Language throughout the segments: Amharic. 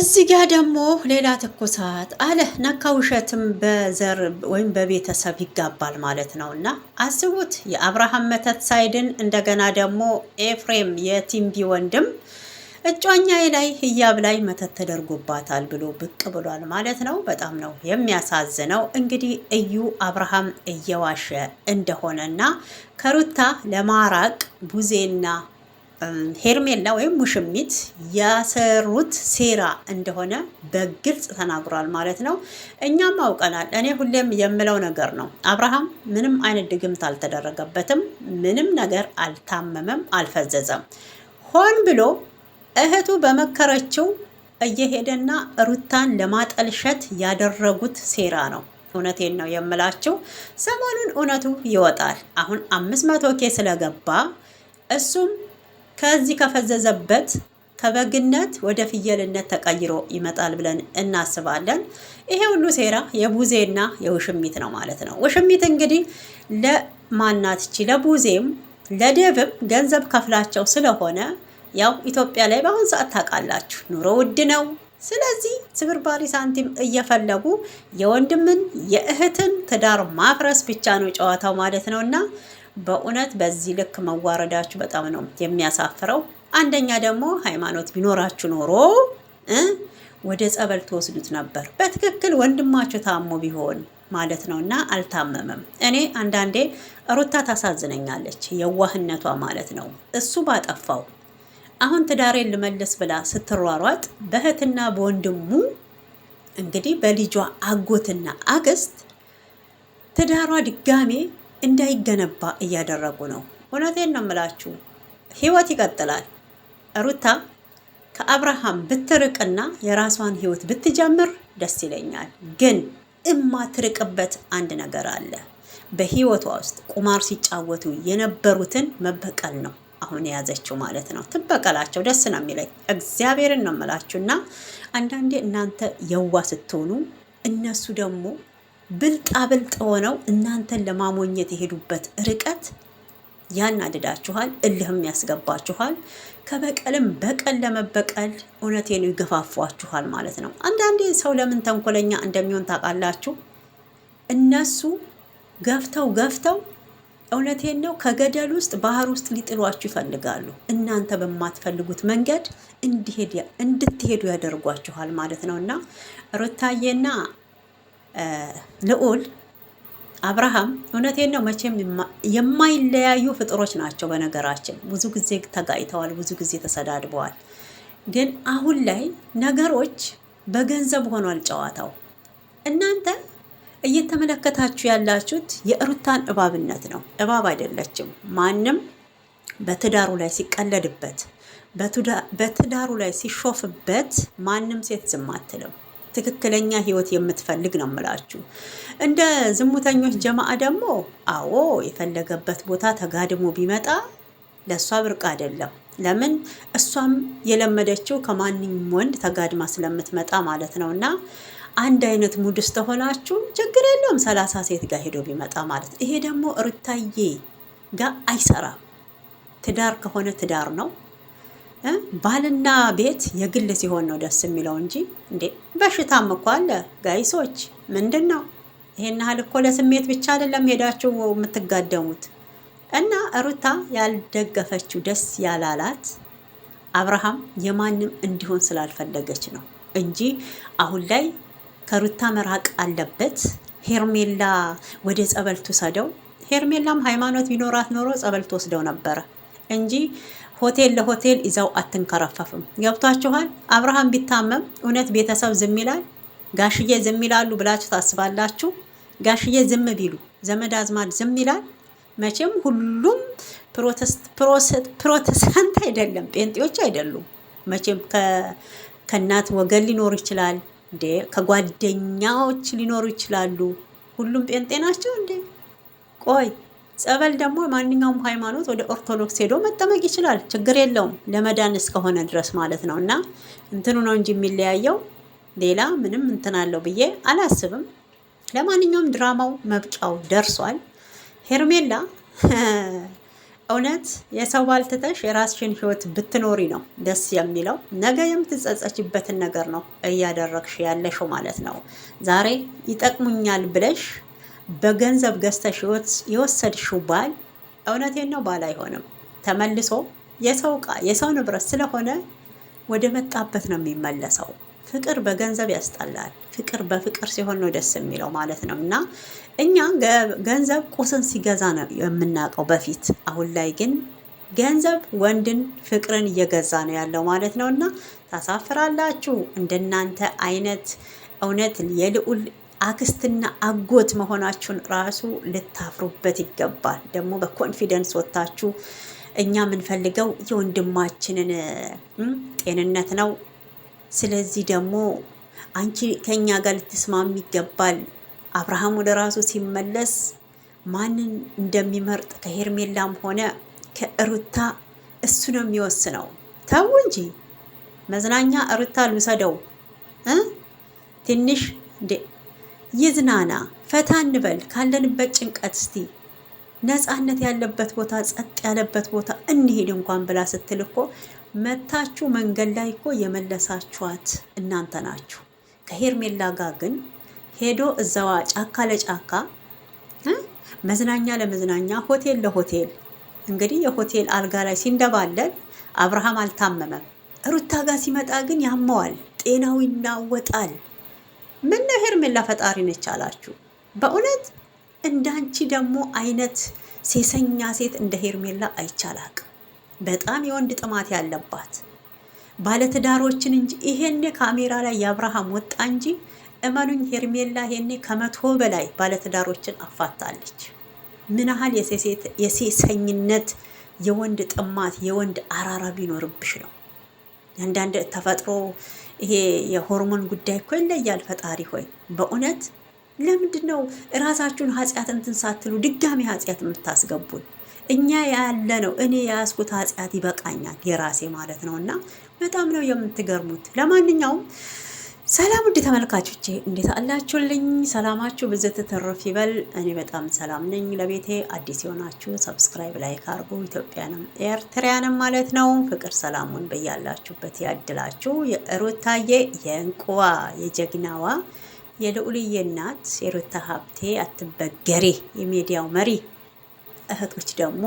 እዚህ ጋር ደግሞ ሌላ ትኩሳት አለ። ነካ ውሸትም በዘር ወይም በቤተሰብ ይጋባል ማለት ነው። እና አስቡት የአብርሃም መተት ሳይድን እንደገና ደግሞ ኤፍሬም የቲምቢ ወንድም እጮኛዬ ላይ ህያብ ላይ መተት ተደርጎባታል ብሎ ብቅ ብሏል ማለት ነው። በጣም ነው የሚያሳዝነው። እንግዲህ እዩ አብርሃም እየዋሸ እንደሆነና ከሩታ ለማራቅ ቡዜና ሄርሜላ ወይም ሙሽሚት ያሰሩት ሴራ እንደሆነ በግልጽ ተናግሯል ማለት ነው። እኛም አውቀናል። እኔ ሁሌም የምለው ነገር ነው። አብርሃም ምንም አይነት ድግምት አልተደረገበትም። ምንም ነገር አልታመመም፣ አልፈዘዘም። ሆን ብሎ እህቱ በመከረችው እየሄደና ሩታን ለማጠልሸት ያደረጉት ሴራ ነው። እውነቴን ነው የምላችሁ። ሰሞኑን እውነቱ ይወጣል። አሁን 500K ስለገባ እሱም ከዚህ ከፈዘዘበት ከበግነት ወደ ፍየልነት ተቀይሮ ይመጣል ብለን እናስባለን። ይሄ ሁሉ ሴራ የቡዜና የውሽሚት ነው ማለት ነው። ውሽሚት እንግዲህ ለማናትቺ ለቡዜም ለደብም ገንዘብ ከፍላቸው ስለሆነ ያው ኢትዮጵያ ላይ በአሁን ሰዓት ታውቃላችሁ ኑሮ ውድ ነው። ስለዚህ ስብርባሪ ሳንቲም እየፈለጉ የወንድምን የእህትን ትዳር ማፍረስ ብቻ ነው ጨዋታው ማለት ነውና በእውነት በዚህ ልክ መዋረዳችሁ በጣም ነው የሚያሳፍረው። አንደኛ ደግሞ ሃይማኖት ቢኖራችሁ ኖሮ ወደ ጸበል ተወስዱት ነበር። በትክክል ወንድማችሁ ታሞ ቢሆን ማለት ነውና አልታመመም። እኔ አንዳንዴ ሩታ ታሳዝነኛለች፣ የዋህነቷ ማለት ነው። እሱ ባጠፋው አሁን ትዳሬን ልመልስ ብላ ስትሯሯጥ በእህትና በወንድሙ እንግዲህ በልጇ አጎትና አክስት ትዳሯ ድጋሜ እንዳይገነባ እያደረጉ ነው። እውነቴን ነው የምላችሁ። ህይወት ይቀጥላል። ሩታ ከአብርሃም ብትርቅና የራሷን ህይወት ብትጀምር ደስ ይለኛል። ግን እማትርቅበት አንድ ነገር አለ። በህይወቷ ውስጥ ቁማር ሲጫወቱ የነበሩትን መበቀል ነው አሁን የያዘችው ማለት ነው። ትበቀላቸው፣ ደስ ነው የሚለኝ። እግዚአብሔርን ነው የምላችሁና አንዳንዴ እናንተ የዋ ስትሆኑ እነሱ ደግሞ ብልጣ ብልጥ ሆነው እናንተን ለማሞኘት የሄዱበት ርቀት ያናድዳችኋል፣ እልህም ያስገባችኋል። ከበቀልም በቀል ለመበቀል እውነቴን ይገፋፏችኋል ማለት ነው። አንዳንዴ ሰው ለምን ተንኮለኛ እንደሚሆን ታውቃላችሁ? እነሱ ገፍተው እውነቴን ነው ከገደል ውስጥ ባህር ውስጥ ሊጥሏችሁ ይፈልጋሉ። እናንተ በማትፈልጉት መንገድ እንድትሄዱ ያደርጓችኋል ማለት ነው። እና ሩታዬና ልዑል አብርሃም እውነቴን ነው መቼም የማይለያዩ ፍጥሮች ናቸው። በነገራችን ብዙ ጊዜ ተጋጭተዋል፣ ብዙ ጊዜ ተሰዳድበዋል። ግን አሁን ላይ ነገሮች በገንዘብ ሆኗል ጨዋታው። እናንተ እየተመለከታችሁ ያላችሁት የሩታን እባብነት ነው። እባብ አይደለችም። ማንም በትዳሩ ላይ ሲቀለድበት፣ በትዳሩ ላይ ሲሾፍበት ማንም ሴት ዝም አትልም። ትክክለኛ ህይወት የምትፈልግ ነው የምላችሁ። እንደ ዝሙተኞች ጀማአ ደግሞ አዎ የፈለገበት ቦታ ተጋድሞ ቢመጣ ለእሷ ብርቅ አይደለም። ለምን እሷም የለመደችው ከማንኛውም ወንድ ተጋድማ ስለምትመጣ ማለት ነው። እና አንድ አይነት ሙድ ውስጥ ሆናችሁ ችግር የለውም 30 ሴት ጋር ሄዶ ቢመጣ ማለት ነው። ይሄ ደግሞ ሩታዬ ጋር አይሰራም። ትዳር ከሆነ ትዳር ነው። ባልና ቤት የግል ሲሆን ነው ደስ የሚለው እንጂ እንዴ በሽታም እኮ አለ ጋይሶች። ምንድን ነው ይሄን ያህል እኮ ለስሜት ብቻ አይደለም ሄዳችሁ የምትጋደሙት። እና ሩታ ያልደገፈችው ደስ ያላላት አብርሃም የማንም እንዲሆን ስላልፈለገች ነው እንጂ አሁን ላይ ከሩታ መራቅ አለበት። ሄርሜላ ወደ ጸበል ትወስደው። ሄርሜላም ሃይማኖት ቢኖራት ኖሮ ጸበል ትወስደው ነበረ እንጂ ሆቴል ለሆቴል ይዛው አትንከረፈፍም። ገብቷችኋል? አብርሃም ቢታመም እውነት ቤተሰብ ዝም ይላል? ጋሽዬ ዝም ይላሉ ብላችሁ ታስባላችሁ? ጋሽዬ ዝም ቢሉ ዘመድ አዝማድ ዝም ይላል? መቼም ሁሉም ፕሮቴስታንት አይደለም፣ ጴንጤዎች አይደሉም። መቼም ከእናት ወገን ሊኖር ይችላል እንዴ፣ ከጓደኛዎች ሊኖሩ ይችላሉ። ሁሉም ጴንጤ ናቸው እንዴ? ቆይ ጸበል ደግሞ ማንኛውም ሃይማኖት ወደ ኦርቶዶክስ ሄዶ መጠመቅ ይችላል፣ ችግር የለውም ለመዳን እስከሆነ ድረስ ማለት ነው። እና እንትኑ ነው እንጂ የሚለያየው ሌላ ምንም እንትን አለው ብዬ አላስብም። ለማንኛውም ድራማው መብጫው ደርሷል። ሄርሜላ እውነት የሰው ባል ትተሽ የራስሽን ህይወት ብትኖሪ ነው ደስ የሚለው። ነገ የምትጸጸችበትን ነገር ነው እያደረግሽ ያለሽው ማለት ነው። ዛሬ ይጠቅሙኛል ብለሽ በገንዘብ ገዝተሽ የወሰድሽው ባል እውነቴን ነው ባል አይሆንም። ተመልሶ የሰው ዕቃ የሰው ንብረት ስለሆነ ወደ መጣበት ነው የሚመለሰው። ፍቅር በገንዘብ ያስጠላል። ፍቅር በፍቅር ሲሆን ነው ደስ የሚለው ማለት ነው። እና እኛ ገንዘብ ቁስን ሲገዛ ነው የምናውቀው በፊት። አሁን ላይ ግን ገንዘብ ወንድን ፍቅርን እየገዛ ነው ያለው ማለት ነው። እና ታሳፍራላችሁ። እንደናንተ አይነት እውነት የልዑል አክስትና አጎት መሆናችሁን ራሱ ልታፍሩበት ይገባል። ደግሞ በኮንፊደንስ ወጥታችሁ እኛ የምንፈልገው የወንድማችንን ጤንነት ነው። ስለዚህ ደግሞ አንቺ ከኛ ጋር ልትስማሚ ይገባል። አብርሃም ወደ ራሱ ሲመለስ ማንን እንደሚመርጥ ከሄርሜላም ሆነ ከሩታ እሱ ነው የሚወስነው። ተው እንጂ መዝናኛ ሩታ ልውሰደው ትንሽ እንዴ ይዝናና፣ ፈታ እንበል ካለንበት ጭንቀት። እስቲ ነፃነት ያለበት ቦታ፣ ጸጥ ያለበት ቦታ እንሄድ እንኳን ብላ ስትል እኮ መታችሁ መንገድ ላይ እኮ የመለሳችኋት እናንተ ናችሁ። ከሄርሜላ ጋር ግን ሄዶ እዛዋ ጫካ ለጫካ መዝናኛ ለመዝናኛ ሆቴል ለሆቴል እንግዲህ የሆቴል አልጋ ላይ ሲንደባለል አብርሃም አልታመመም። ሩታ ጋር ሲመጣ ግን ያመዋል፣ ጤናው ይናወጣል። ምነው ሄርሜላ ፈጣሪ ነች አላችሁ? በእውነት እንዳንቺ ደግሞ አይነት ሴሰኛ ሴት እንደ ሄርሜላ አይቻላቅ። በጣም የወንድ ጥማት ያለባት ባለትዳሮችን እንጂ ይሄኔ ካሜራ ላይ የአብርሃም ወጣ እንጂ እመኑኝ ሄርሜላ ይሄኔ ከመቶ በላይ ባለትዳሮችን አፋታለች። ምን ያህል የሴሰኝነት የወንድ ጥማት የወንድ አራራ ቢኖርብሽ ነው። አንዳንድ ተፈጥሮ ይሄ የሆርሞን ጉዳይ እኮ ይለያል። ፈጣሪ ሆይ በእውነት ለምንድን ነው እራሳችሁን ኃጢአት እንትን ሳትሉ ድጋሚ ኃጢአት የምታስገቡን? እኛ ያለ ነው እኔ የያዝኩት ኃጢአት ይበቃኛል የራሴ ማለት ነው። እና በጣም ነው የምትገርሙት። ለማንኛውም ሰላም ውድ ተመልካቾቼ እንዴት አላችሁልኝ? ሰላማችሁ ብዝት ትርፍ ይበል። እኔ በጣም ሰላም ነኝ። ለቤቴ አዲስ የሆናችሁ ሰብስክራይብ፣ ላይክ አድርጉ። ኢትዮጵያንም ኤርትራንም ማለት ነው። ፍቅር ሰላሙን በያላችሁበት ያድላችሁ። የሩታዬ የእንቁዋ የጀግናዋ የልዑልዬ እናት የሩታ ሀብቴ አትበገሬ የሚዲያው መሪ እህቶች ደግሞ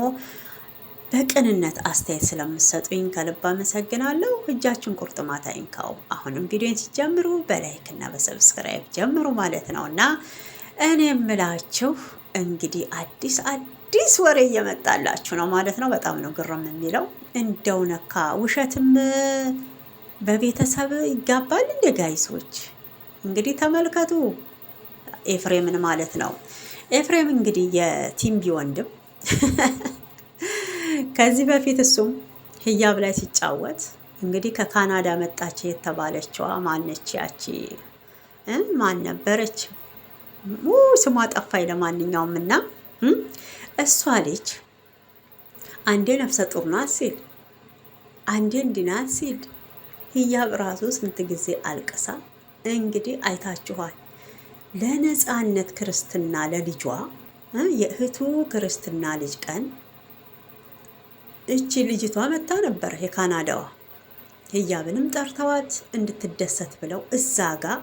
በቅንነት አስተያየት ስለምሰጡኝ ከልብ አመሰግናለሁ። እጃችሁን ቁርጥማት አይንካው። አሁንም ቪዲዮን ሲጀምሩ በላይክ እና በሰብስክራይብ ጀምሩ ማለት ነው። እና እኔ የምላችሁ እንግዲህ አዲስ ወሬ እየመጣላችሁ ነው ማለት ነው። በጣም ነው ግርም የሚለው። እንደው ነካ ውሸትም በቤተሰብ ይጋባል እንደ ጋይሶች። እንግዲህ ተመልከቱ ኤፍሬምን ማለት ነው። ኤፍሬም እንግዲህ የቲምቢ ወንድም ከዚህ በፊት እሱም ህያብ ላይ ሲጫወት እንግዲህ ከካናዳ መጣች የተባለችዋ ማነች? ያቺ ማን ነበረች? ስሟ ጠፋኝ። ለማንኛውም እና እሷ ልጅ አንዴ ነፍሰ ጡር ናት ሲል አንዴ እንዲናት ሲል ህያብ ራሱ ስንት ጊዜ አልቅሳ እንግዲህ አይታችኋል። ለነፃነት ክርስትና ለልጇ የእህቱ ክርስትና ልጅ ቀን እቺ ልጅቷ መታ ነበር የካናዳዋ። ህያብንም ጠርተዋት እንድትደሰት ብለው እዛ ጋ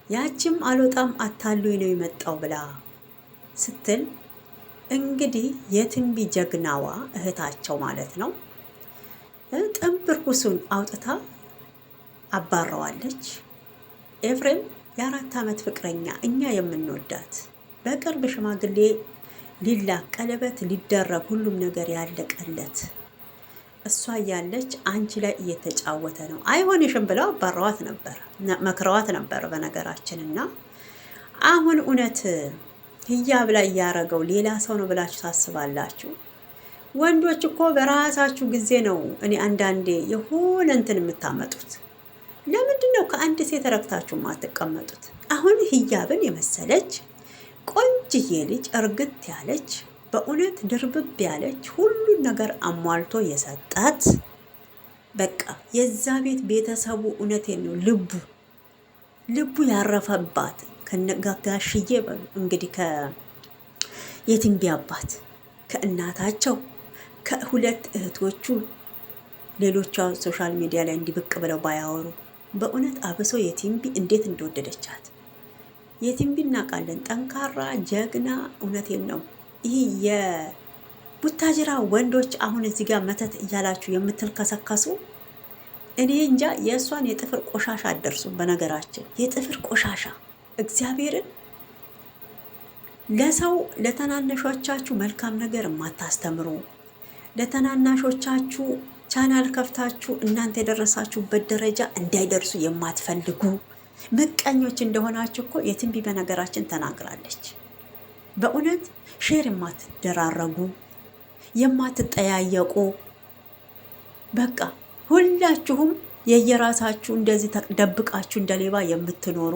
ያቺም አልወጣም አታሉኝ ነው የመጣው ብላ ስትል እንግዲህ የትንቢ ጀግናዋ እህታቸው ማለት ነው ጥንብር ኩሱን አውጥታ አባረዋለች። ኤፍሬም የ4 ዓመት ፍቅረኛ እኛ የምንወዳት በቅርብ ሽማግሌ ሊላክ ቀለበት ሊደረግ ሁሉም ነገር ያለቀለት እሷ እያለች አንቺ ላይ እየተጫወተ ነው አይሆንሽም ብለው አባረዋት ነበር፣ መክረዋት ነበር በነገራችን። እና አሁን እውነት ህያብ ላይ ያረገው ሌላ ሰው ነው ብላችሁ ታስባላችሁ? ወንዶች እኮ በራሳችሁ ጊዜ ነው እኔ አንዳንዴ የሆነ እንትን የምታመጡት። ለምንድን ነው ከአንድ ሴት ረግታችሁ ማትቀመጡት? አሁን ህያብን የመሰለች ቆንጅዬ ልጅ እርግት ያለች በእውነት ድርብብ ያለች ሁሉን ነገር አሟልቶ የሰጣት በቃ የዛ ቤት ቤተሰቡ እውነቴን ነው ልቡ ያረፈባት ከነጋጋሽዬ በሉ እንግዲህ ከየትንቢ አባት ከእናታቸው ከሁለት እህቶቹ ሌሎቿ ሶሻል ሚዲያ ላይ እንዲብቅ ብለው ባያወሩ በእውነት አብሶ የቲምቢ እንዴት እንደወደደቻት የቲምቢ እናውቃለን። ጠንካራ ጀግና፣ እውነቴን ነው። ይህ የቡታጅራ ወንዶች አሁን እዚህ ጋር መተት እያላችሁ የምትልከሰከሱ እኔ እንጃ የእሷን የጥፍር ቆሻሻ አደርሱም። በነገራችን የጥፍር ቆሻሻ እግዚአብሔርን ለሰው ለተናናሾቻችሁ መልካም ነገር የማታስተምሩ ለተናናሾቻችሁ ቻናል ከፍታችሁ እናንተ የደረሳችሁበት ደረጃ እንዳይደርሱ የማትፈልጉ ምቀኞች እንደሆናችሁ እኮ የትንቢ በነገራችን ተናግራለች። በእውነት ሼር የማትደራረጉ የማትጠያየቁ በቃ ሁላችሁም የየራሳችሁ እንደዚህ ተደብቃችሁ እንደሌባ የምትኖሩ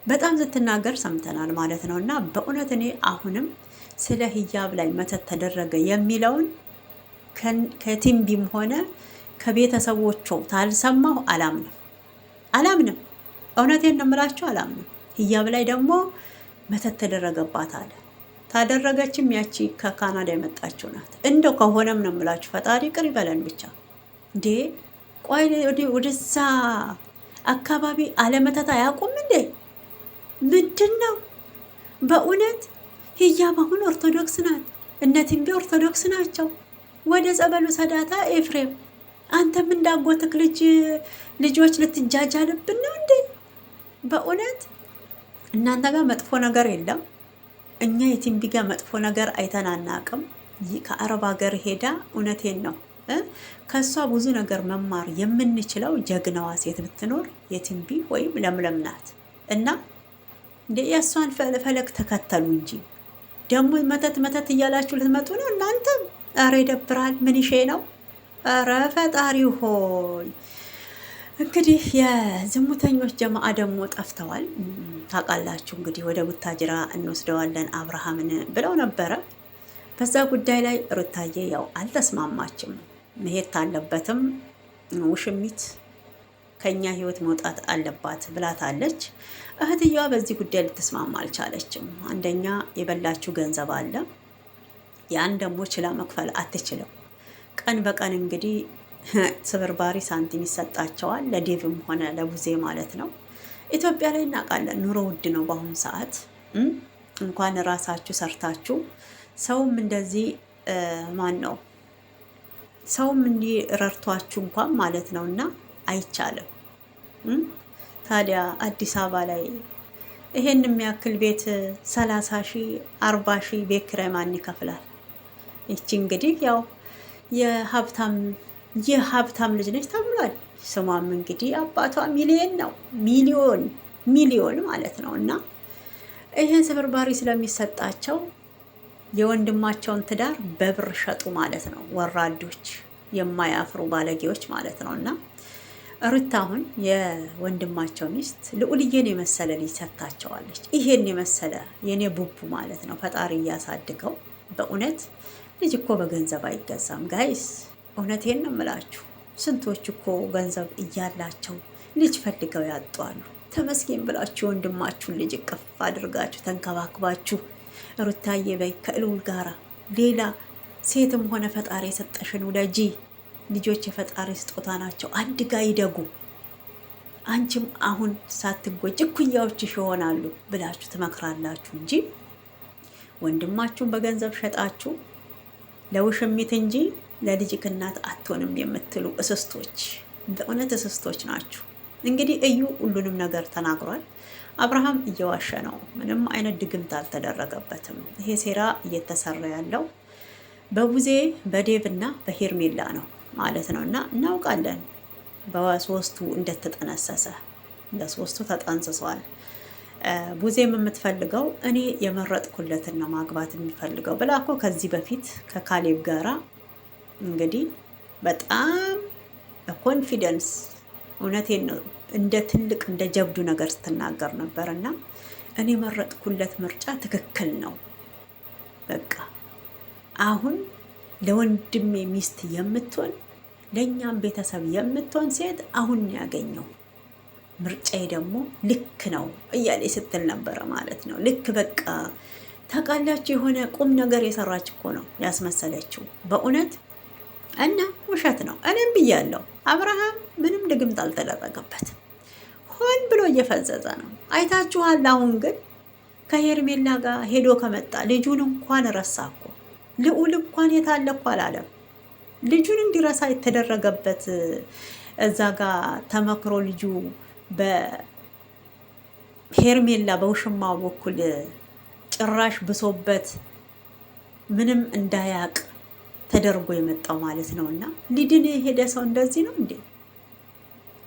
በጣም ስትናገር ሰምተናል ማለት ነው። እና በእውነት እኔ አሁንም ስለ ሂጃብ ላይ መተት ተደረገ የሚለውን ከቲምቢም ሆነ ከቤተሰቦቿ ታልሰማሁ አላምንም። እውነቴን ነው የምላችሁ አላምንም። ሂጃብ ላይ ደግሞ መተት ተደረገባት አለ። ታደረገችም ያቺ ከካናዳ የመጣችው ናት። እንደው ከሆነም ነው የምላችሁ ፈጣሪ ቅር ይበለን ብቻ። እንዴ ቆይ ወደዛ አካባቢ አለመተት አያውቁም እንዴ? ምንድን ነው በእውነት ሂጃብ አሁን ኦርቶዶክስ ናት። እነ ቲምቢ ኦርቶዶክስ ናቸው። ወደ ጸበሉ ሰዳታ ኤፍሬም አንተም እንዳጎትክ ልጆች ልትጃጃልብን ነው እንዴ? በእውነት እናንተ ጋር መጥፎ ነገር የለም። እኛ የቲምቢ ጋር መጥፎ ነገር አይተን አናቅም። ከአረብ ሀገር ሄዳ እውነቴን ነው ከእሷ ብዙ ነገር መማር የምንችለው ጀግናዋ ሴት ብትኖር የቲምቢ ወይም ለምለም ናት። እና እንደ የእሷን ፈለግ ተከተሉ እንጂ ደግሞ መተት እያላችሁ ልትመጡ ነው እናንተም። ኧረ ይደብራል። ምን ይሼ ነው? ኧረ ፈጣሪ ሆይ። እንግዲህ የዝሙተኞች ጀማአ ደግሞ ጠፍተዋል። ታውቃላችሁ እንግዲህ ወደ ቡታጅራ እንወስደዋለን አብርሃምን ብለው ነበረ። በዛ ጉዳይ ላይ ሩታዬ ያው አልተስማማችም። መሄድ ካለበትም ውሽሚት ከኛ ህይወት መውጣት አለባት ብላታለች። እህትየዋ በዚህ ጉዳይ ልትስማማ አልቻለችም። አንደኛ የበላችሁ ገንዘብ አለ፣ ያን ደግሞ ችላ መክፈል አትችልም። ቀን በቀን እንግዲህ ስብርባሪ ሳንቲም ይሰጣቸዋል፣ ለዴቭም ሆነ ለቡዜ ማለት ነው። ኢትዮጵያ ላይ እናውቃለን ኑሮ ውድ ነው በአሁኑ ሰዓት። እንኳን ራሳችሁ ሰርታችሁ ሰውም እንደዚህ ሰውም እንዲህ ረድቷችሁ እንኳን ማለት ነው እና አይቻልም። ታዲያ አዲስ አበባ ላይ ይሄን የሚያክል ቤት 30 ሺህ 40 ሺህ ቤት ኪራይ ማን ይከፍላል? ይቺ እንግዲህ ያው የሀብታም ልጅ ነች ተብሏል። ስሟም እንግዲህ አባቷ ሚሊዮን ነው ሚሊዮን ማለት ነው። እና ይሄን ስብርባሪ ስለሚሰጣቸው የወንድማቸውን ትዳር በብር ሸጡ ማለት ነው። ወራዶች፣ የማያፍሩ ባለጌዎች ማለት ነው። እና ሩታ አሁን የወንድማቸው ሚስት ልዑልዬን የመሰለ ልጅ ሰጥታቸዋለች። ይሄን የመሰለ የኔ ቡቡ ማለት ነው። ፈጣሪ እያሳድገው። በእውነት ልጅ እኮ በገንዘብ አይገዛም ጋይስ። እውነቴን ነው የምላችሁ። ስንቶች እኮ ገንዘብ እያላቸው ልጅ ፈልገው ያጧሉ። ተመስገን ብላችሁ ወንድማችሁን ልጅ እቅፍ አድርጋችሁ ተንከባክባችሁ ሩታዬ በይ ከልዑል ጋራ ሌላ ሴትም ሆነ ፈጣሪ የሰጠሽን ውለጂ። ልጆች የፈጣሪ ስጦታ ናቸው። አንድ ጋ ይደጉ። አንቺም አሁን ሳትጎጅ እኩያዎችሽ ይሆናሉ ብላችሁ ትመክራላችሁ እንጂ ወንድማችሁን በገንዘብ ሸጣችሁ ለውሽሚት እንጂ ለልጅክ እናት አትሆንም የምትሉ እስስቶች፣ በእውነት እስስቶች ናችሁ። እንግዲህ እዩ ሁሉንም ነገር ተናግሯል። አብርሃም እየዋሸ ነው። ምንም አይነት ድግምት አልተደረገበትም። ይሄ ሴራ እየተሰራ ያለው በቡዜ በዴቭ እና በሄርሜላ ነው ማለት ነው። እና እናውቃለን በሶስቱ እንደተጠነሰሰ ለሶስቱ ተጠንስሷል። ቡዜም የምትፈልገው እኔ የመረጥኩለትን ነው ማግባት የሚፈልገው ብላ እኮ ከዚህ በፊት ከካሌብ ጋራ እንግዲህ በጣም በኮንፊደንስ እውነቴን ነው እንደ ትልቅ እንደ ጀብዱ ነገር ስትናገር ነበር። እና እኔ የመረጥኩለት ምርጫ ትክክል ነው። በቃ አሁን ለወንድሜ ሚስት የምትሆን ለእኛም ቤተሰብ የምትሆን ሴት አሁን ያገኘው ምርጫዬ ደግሞ ልክ ነው እያለ ስትል ነበረ ማለት ነው። ልክ በቃ ታውቃላችሁ። የሆነ ቁም ነገር የሰራች እኮ ነው ያስመሰለችው በእውነት እና ውሸት ነው። እኔም ብያለሁ፣ አብርሃም ምንም ድግምት አልተደረገበትም። ሆን ብሎ እየፈዘዘ ነው። አይታችኋል። አሁን ግን ከሄርሜላ ጋር ሄዶ ከመጣ ልጁን እንኳን ረሳ እኮ። ልዑል እንኳን የታለ እኮ አላለም። ልጁን እንዲረሳ የተደረገበት እዛ ጋር ተመክሮ ልጁ በሄርሜላ በውሽማው በኩል ጭራሽ ብሶበት ምንም እንዳያቅ ተደርጎ የመጣው ማለት ነው። እና ሊድን የሄደ ሰው እንደዚህ ነው እንዴ?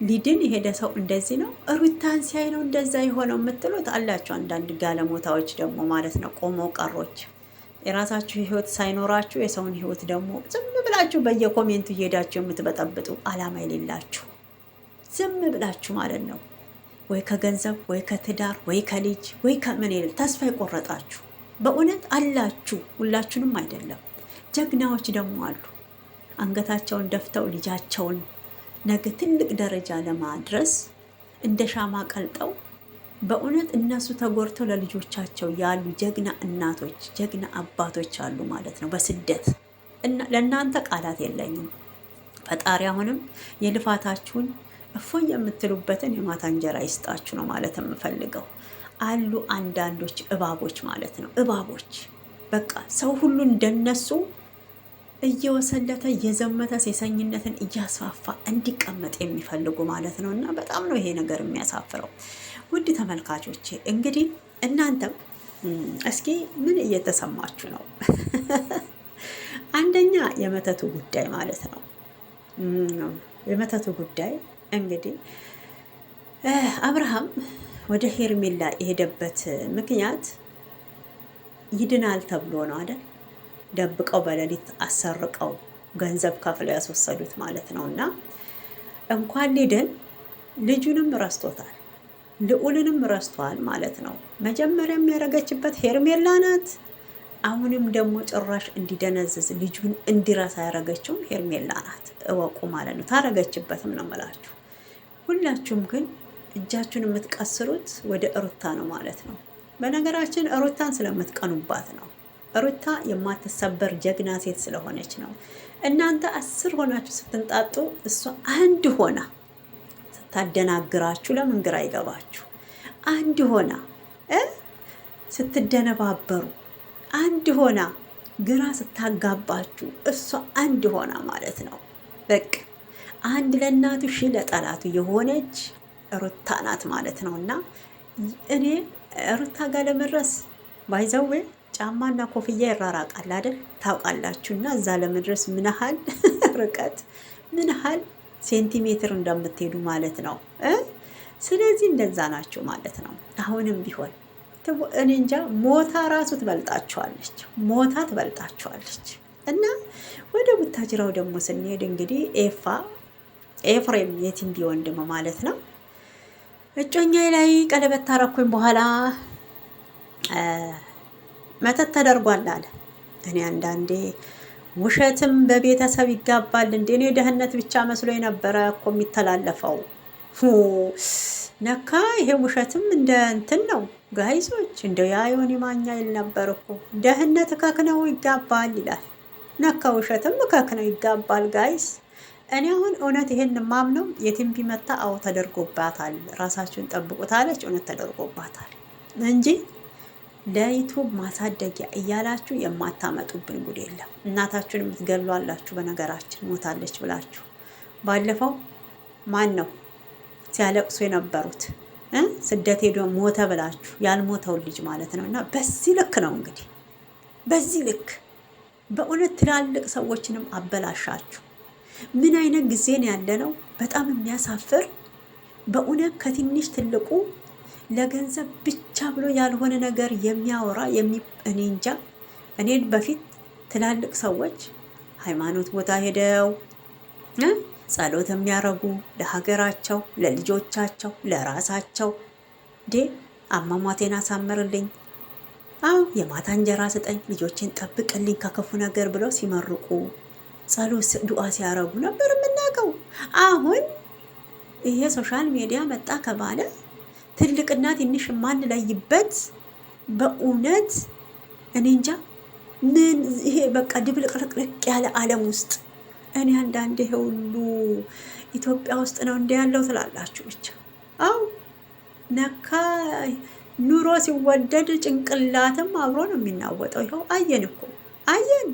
ሊድን የሄደ ሰው እንደዚህ ነው? ሩታን ሲያይ ነው እንደዛ የሆነው የምትሉት አላችሁ። አንዳንድ ጋለሞታዎች ደግሞ ማለት ነው፣ ቆሞ ቀሮች፣ የራሳችሁ ህይወት ሳይኖራችሁ የሰውን ህይወት ደግሞ ዝም ብላችሁ በየኮሜንቱ እየሄዳችሁ የምትበጠብጡ አላማ የሌላችሁ ዝም ብላችሁ ማለት ነው። ወይ ከገንዘብ ወይ ከትዳር ወይ ከልጅ ወይ ከምን ይል ተስፋ የቆረጣችሁ በእውነት አላችሁ። ሁላችሁንም አይደለም። ጀግናዎች ደግሞ አሉ፣ አንገታቸውን ደፍተው ልጃቸውን ነገ ትልቅ ደረጃ ለማድረስ እንደ ሻማ ቀልጠው በእውነት እነሱ ተጎድተው ለልጆቻቸው ያሉ ጀግና እናቶች፣ ጀግና አባቶች አሉ ማለት ነው በስደት። ለእናንተ ቃላት የለኝም። ፈጣሪ አሁንም የልፋታችሁን እፎይ የምትሉበትን የማታ እንጀራ ይስጣችሁ ነው ማለት የምፈልገው። አሉ አንዳንዶች እባቦች ማለት ነው፣ እባቦች በቃ ሰው ሁሉ እንደነሱ እየወሰለተ እየዘመተ ሴሰኝነትን እያስፋፋ እንዲቀመጥ የሚፈልጉ ማለት ነው። እና በጣም ነው ይሄ ነገር የሚያሳፍረው። ውድ ተመልካቾቼ እንግዲህ እናንተም እስኪ ምን እየተሰማችሁ ነው? አንደኛ የመተቱ ጉዳይ ማለት ነው። የመተቱ ጉዳይ እንግዲህ አብርሃም ወደ ሄርሜላ የሄደበት ምክንያት ይድናል ተብሎ ነው አይደል? ደብቀው በሌሊት አሰርቀው ገንዘብ ከፍለው ያስወሰዱት ማለት ነው። እና እንኳን ሊድን ልጁንም ረስቶታል፣ ልዑልንም ረስቷል ማለት ነው። መጀመሪያ የሚያደርገችበት ሄርሜላ ናት። አሁንም ደግሞ ጭራሽ እንዲደነዝዝ ልጁን እንዲረሳ ያደረገችውም ሄርሜላ ናት። እወቁ ማለት ነው። ታረገችበትም ነው የምላችሁ። ሁላችሁም ግን እጃችሁን የምትቀስሩት ወደ ሩታ ነው ማለት ነው። በነገራችን ሩታን ስለምትቀኑባት ነው። ሩታ የማትሰበር ጀግና ሴት ስለሆነች ነው። እናንተ 10 ሆናችሁ ስትንጣጡ እሷ አንድ ሆና ስታደናግራችሁ ለምን ግራ ይገባችሁ? አንድ ሆና ስትደነባበሩ፣ አንድ ሆና ግራ ስታጋባችሁ እሷ አንድ ሆና ማለት ነው። በቃ አንድ ለእናቱ ሺህ ለጠላቱ የሆነች ሩታ ናት ማለት ነው። እና እኔ ሩታ ጋር ለመድረስ ባይዘዌ ጫማና ኮፍያ ይራራቃል አይደል? ታውቃላችሁ። እና እዛ ለመድረስ ምን ያህል ርቀት ምን ያህል ሴንቲሜትር እንደምትሄዱ ማለት ነው። ስለዚህ እንደዛ ናቸው ማለት ነው። አሁንም ቢሆን እኔ እንጃ ሞታ ራሱ ትበልጣችኋለች፣ ሞታ ትበልጣችኋለች። እና ወደ ቡታጅራው ደግሞ ስንሄድ እንግዲህ ኤፍሬም የቲምቢ ወንድም ማለት ነው እጮኛዬ ላይ ቀለበት ታረኩኝ በኋላ መተት ተደርጓል አለ። እኔ አንዳንዴ ውሸትም በቤተሰብ ይጋባል እንዴ? እኔ ደህንነት ብቻ መስሎ የነበረ እኮ የሚተላለፈው ነካ። ይሄ ውሸትም እንደ እንትን ነው ጋይሶች። እንደው ያዮኒ ማኛ ይል ነበር እኮ ደህንነት ከክነው ይጋባል ይላል። ነካ ውሸትም ከክነው ይጋባል ጋይስ። እኔ አሁን እውነት ይሄን ማምነው የቲምቢ መታ አው ተደርጎባታል፣ ራሳችሁን ጠብቁት አለች። እውነት ተደርጎባታል እንጂ ለዩቱብ ማሳደጊያ እያላችሁ የማታመጡብን ጉድ የለም። እናታችሁን የምትገሉ አላችሁ። በነገራችን ሞታለች ብላችሁ ባለፈው ማን ነው ሲያለቅሱ የነበሩት? ስደት ሄዶ ሞተ ብላችሁ ያልሞተውን ልጅ ማለት ነው። እና በዚህ ልክ ነው እንግዲህ፣ በዚህ ልክ በእውነት ትላልቅ ሰዎችንም አበላሻችሁ። ምን አይነት ጊዜ ነው ያለ ነው? በጣም የሚያሳፍር በእውነት ከትንሽ ትልቁ ለገንዘብ ብቻ ብሎ ያልሆነ ነገር የሚያወራ እኔ እንጃ። እኔን በፊት ትላልቅ ሰዎች ሃይማኖት ቦታ ሄደው ጸሎት የሚያረጉ ለሀገራቸው፣ ለልጆቻቸው፣ ለራሳቸው አሟሟቴን አሳምርልኝ፣ የማታ እንጀራ ስጠኝ፣ ልጆችን ጠብቅልኝ ከክፉ ነገር ብለው ሲመርቁ ጸሎት ዱዓ ሲያረጉ ነበር የምናውቀው። አሁን ይሄ ሶሻል ሚዲያ መጣ ከባለ ትልቅና ትንሽ ማንለይበት በእውነት እኔ እንጃ ምን ይሄ በቃ ድብልቅልቅልቅ ያለ ዓለም ውስጥ እኔ አንዳንዴ ይሄ ሁሉ ኢትዮጵያ ውስጥ ነው እንደ ያለው ትላላችሁ ብቻ። አው ነካ ኑሮ ሲወደድ ጭንቅላትም አብሮ ነው የሚናወጠው። ይኸው አየን እኮ አየን።